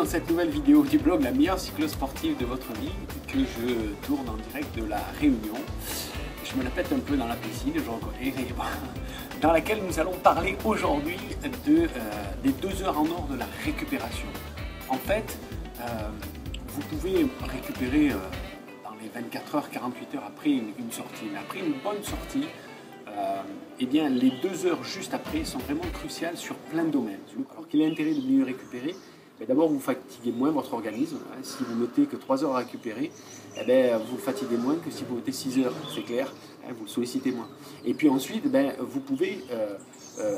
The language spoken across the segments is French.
dans cette nouvelle vidéo du blog La meilleure cyclo-sportive de votre vie que je tourne en direct de la Réunion. Je me la pète un peu dans la piscine, je reconnais, mais bon, dans laquelle nous allons parler aujourd'hui des 2 heures en or de la récupération. En fait, vous pouvez récupérer dans les 24 heures, 48 heures après une sortie. Mais après une bonne sortie, eh bien, les 2 heures juste après sont vraiment cruciales sur plein de domaines. Alors quel est l'intérêt de mieux récupérer? D'abord, vous fatiguez moins votre organisme. Si vous mettez que 3 heures à récupérer, eh bien, vous le fatiguez moins que si vous mettez 6 heures, c'est clair, vous le sollicitez moins. Et puis ensuite, vous pouvez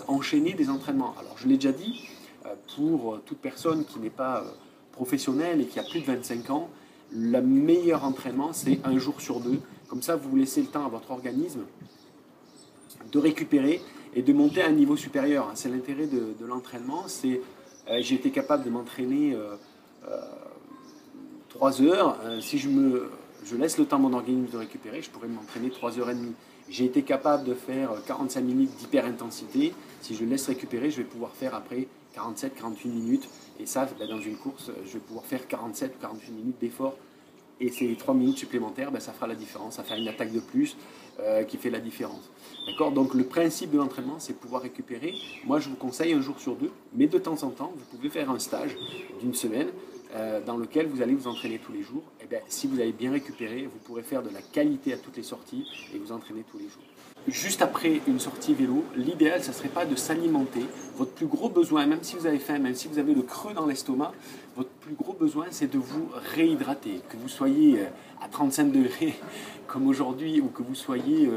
enchaîner des entraînements. Alors je l'ai déjà dit, pour toute personne qui n'est pas professionnelle et qui a plus de 25 ans, le meilleur entraînement, c'est 1 jour sur 2. Comme ça, vous laissez le temps à votre organisme de récupérer et de monter à un niveau supérieur. C'est l'intérêt de l'entraînement. J'ai été capable de m'entraîner 3 heures. Si je laisse le temps à mon organisme de récupérer, je pourrais m'entraîner 3h30. J'ai été capable de faire 45 minutes d'hyper-intensité. Si je laisse récupérer, je vais pouvoir faire après 47-48 minutes. Et ça, dans une course, je vais pouvoir faire 47 ou 48 minutes d'effort. Et ces 3 minutes supplémentaires, ça fera la différence. Ça fera une attaque de plus qui fait la différence. D'accord? Donc le principe de l'entraînement, c'est pouvoir récupérer. Moi, je vous conseille 1 jour sur 2, mais de temps en temps, vous pouvez faire un stage d'une semaine dans lequel vous allez vous entraîner tous les jours. Et si vous avez bien récupéré, vous pourrez faire de la qualité à toutes les sorties et vous entraîner tous les jours. Juste après une sortie vélo, l'idéal, ça ne serait pas de s'alimenter. Votre plus gros besoin, même si vous avez faim, même si vous avez le creux dans l'estomac, votre plus gros besoin, c'est de vous réhydrater. Que vous soyez à 35 degrés comme aujourd'hui ou que vous soyez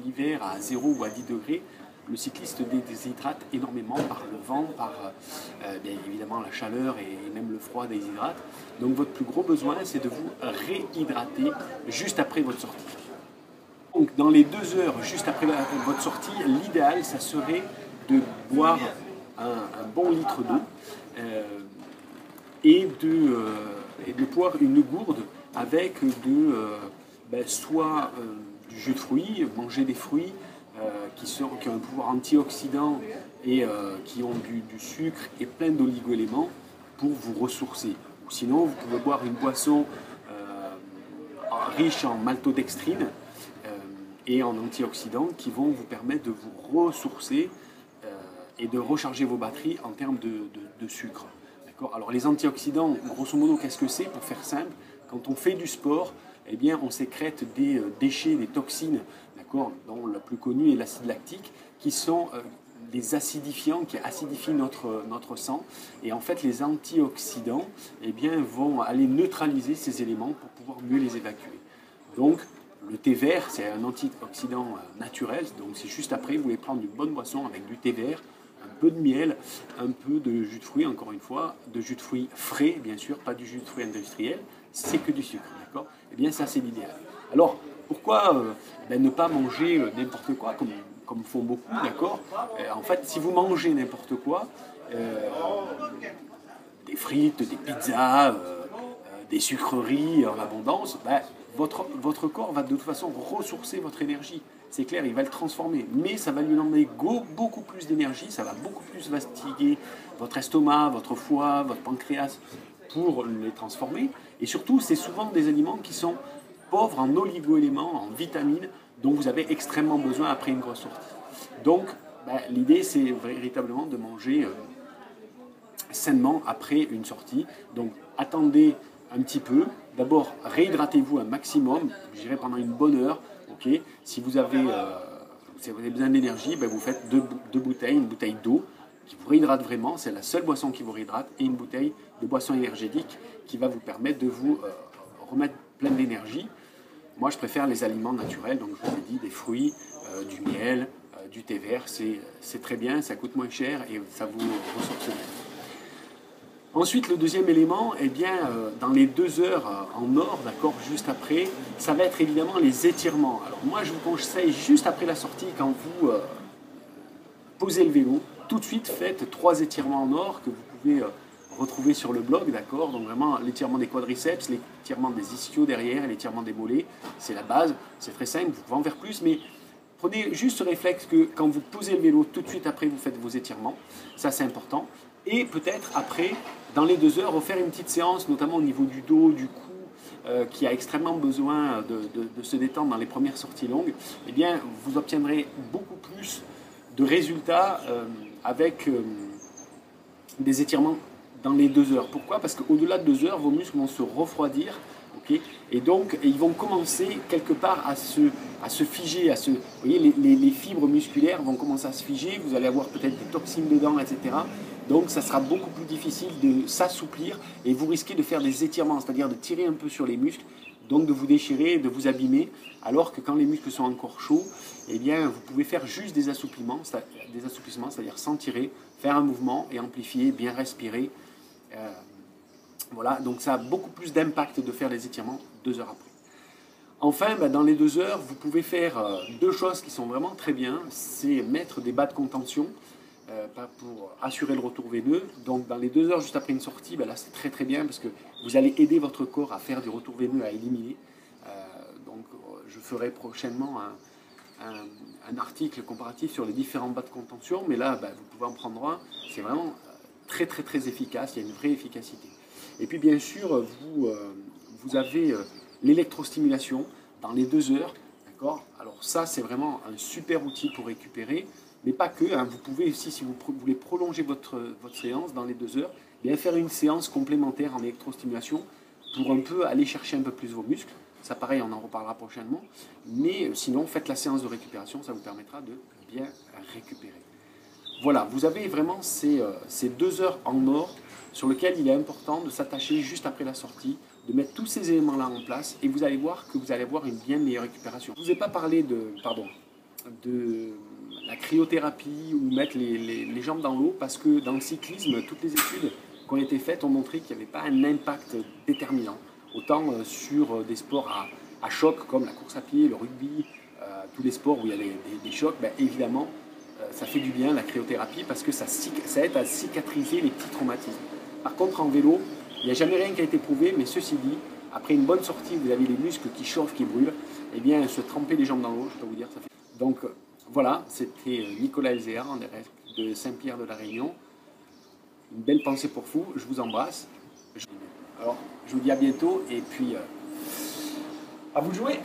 l'hiver à 0 ou à 10 degrés, le cycliste déshydrate énormément par le vent, par bien évidemment la chaleur et même le froid déshydrate. Donc votre plus gros besoin, c'est de vous réhydrater juste après votre sortie. Donc dans les 2 heures juste après votre sortie, l'idéal, ça serait de boire un bon litre d'eau et de boire une gourde avec soit du jus de fruits, manger des fruits qui ont un pouvoir antioxydant et qui ont du sucre et plein d'oligo-éléments pour vous ressourcer. Ou sinon, vous pouvez boire une boisson riche en maltodextrine et en antioxydants qui vont vous permettre de vous ressourcer et de recharger vos batteries en termes de sucre. Alors les antioxydants, grosso modo, qu'est-ce que c'est? Pour faire simple, quand on fait du sport, eh bien, on sécrète des déchets, des toxines, dont la plus connue est l'acide lactique, qui sont des acidifiants qui acidifient notre sang. Et en fait, les antioxydants vont aller neutraliser ces éléments pour pouvoir mieux les évacuer. Donc, le thé vert, c'est un antioxydant naturel. Donc, c'est juste après, vous voulez prendre une bonne boisson avec du thé vert, un peu de miel, un peu de jus de fruits, encore une fois, de jus de fruits frais, bien sûr, pas du jus de fruits industriel, c'est que du sucre, d'accord? Eh bien, ça, c'est l'idéal. Alors, pourquoi ne pas manger n'importe quoi, comme font beaucoup, d'accord? En fait, si vous mangez n'importe quoi, des frites, des pizzas, des sucreries en abondance, votre corps va de toute façon ressourcer votre énergie. C'est clair, il va le transformer, mais ça va lui demander beaucoup plus d'énergie, ça va beaucoup plus fatiguer votre estomac, votre foie, votre pancréas pour les transformer. Et surtout, c'est souvent des aliments qui sont pauvres en oligo-éléments, en vitamines, dont vous avez extrêmement besoin après une grosse sortie. Donc, l'idée, c'est véritablement de manger sainement après une sortie. Donc, attendez un petit peu. D'abord, réhydratez-vous un maximum, je dirais pendant une bonne heure. Okay. Si vous avez besoin d'énergie, vous faites 2 bouteilles, une bouteille d'eau qui vous réhydrate vraiment, c'est la seule boisson qui vous réhydrate, et une bouteille de boisson énergétique qui va vous permettre de vous remettre plein d'énergie. Moi, je préfère les aliments naturels, donc je vous ai dit des fruits, du miel, du thé vert, c'est très bien, ça coûte moins cher et ça vous ressource bien. Ensuite, le deuxième élément, dans les 2 heures en or, juste après, ça va être évidemment les étirements. Alors moi, je vous conseille juste après la sortie, quand vous posez le vélo, tout de suite faites 3 étirements en or que vous pouvez retrouver sur le blog, d'accord? Donc vraiment l'étirement des quadriceps, l'étirement des ischios derrière et l'étirement des mollets, c'est la base, c'est très simple, vous pouvez en faire plus, mais prenez juste ce réflexe que quand vous posez le vélo, tout de suite après vous faites vos étirements, ça c'est important. Et peut-être après, dans les 2 heures, refaire une petite séance, notamment au niveau du dos, du cou, qui a extrêmement besoin de se détendre dans les premières sorties longues, eh bien, vous obtiendrez beaucoup plus de résultats avec des étirements dans les 2 heures. Pourquoi? Parce qu'au-delà de 2 heures, vos muscles vont se refroidir, okay, et donc ils vont commencer quelque part à se figer, vous voyez, les fibres musculaires vont commencer à se figer, vous allez avoir peut-être des toxines dedans, etc. Donc ça sera beaucoup plus difficile de s'assouplir et vous risquez de faire des étirements, c'est-à-dire de tirer un peu sur les muscles, donc de vous déchirer, de vous abîmer, alors que quand les muscles sont encore chauds, eh bien vous pouvez faire juste des assouplissements, c'est-à-dire sans tirer, faire un mouvement et amplifier, bien respirer. Voilà, donc ça a beaucoup plus d'impact de faire les étirements 2 heures après. Enfin, dans les 2 heures, vous pouvez faire 2 choses qui sont vraiment très bien, c'est mettre des bas de contention, pour assurer le retour veineux. Donc dans les 2 heures juste après une sortie, là c'est très très bien parce que vous allez aider votre corps à faire du retour veineux, à éliminer. Donc je ferai prochainement un article comparatif sur les différents bas de contention, mais là vous pouvez en prendre un, c'est vraiment très très très efficace, il y a une vraie efficacité. Et puis bien sûr, vous avez l'électrostimulation dans les 2 heures, d'accord? Alors ça c'est vraiment un super outil pour récupérer. Mais pas que, hein, vous pouvez aussi, si vous voulez prolonger votre séance dans les 2 heures, bien faire une séance complémentaire en électrostimulation pour un peu aller chercher un peu plus vos muscles. Ça pareil, on en reparlera prochainement. Mais sinon, faites la séance de récupération, ça vous permettra de bien récupérer. Voilà, vous avez vraiment ces 2 heures en or sur lesquelles il est important de s'attacher juste après la sortie, de mettre tous ces éléments-là en place et vous allez voir que vous allez avoir une bien meilleure récupération. Je ne vous ai pas parlé de la cryothérapie ou mettre les jambes dans l'eau parce que dans le cyclisme, toutes les études qui ont été faites ont montré qu'il n'y avait pas un impact déterminant. Autant sur des sports à choc comme la course à pied, le rugby, tous les sports où il y a des chocs, évidemment, ça fait du bien la cryothérapie parce que ça aide à cicatriser les petits traumatismes. Par contre, en vélo, il n'y a jamais rien qui a été prouvé, mais ceci dit, après une bonne sortie, vous avez les muscles qui chauffent, qui brûlent, et bien se tremper les jambes dans l'eau, je peux vous dire, ça fait. Donc voilà, c'était Nicolas Elzéa en direct de Saint-Pierre de la Réunion. Une belle pensée pour vous, je vous embrasse. Alors, je vous dis à bientôt et puis à vous de jouer.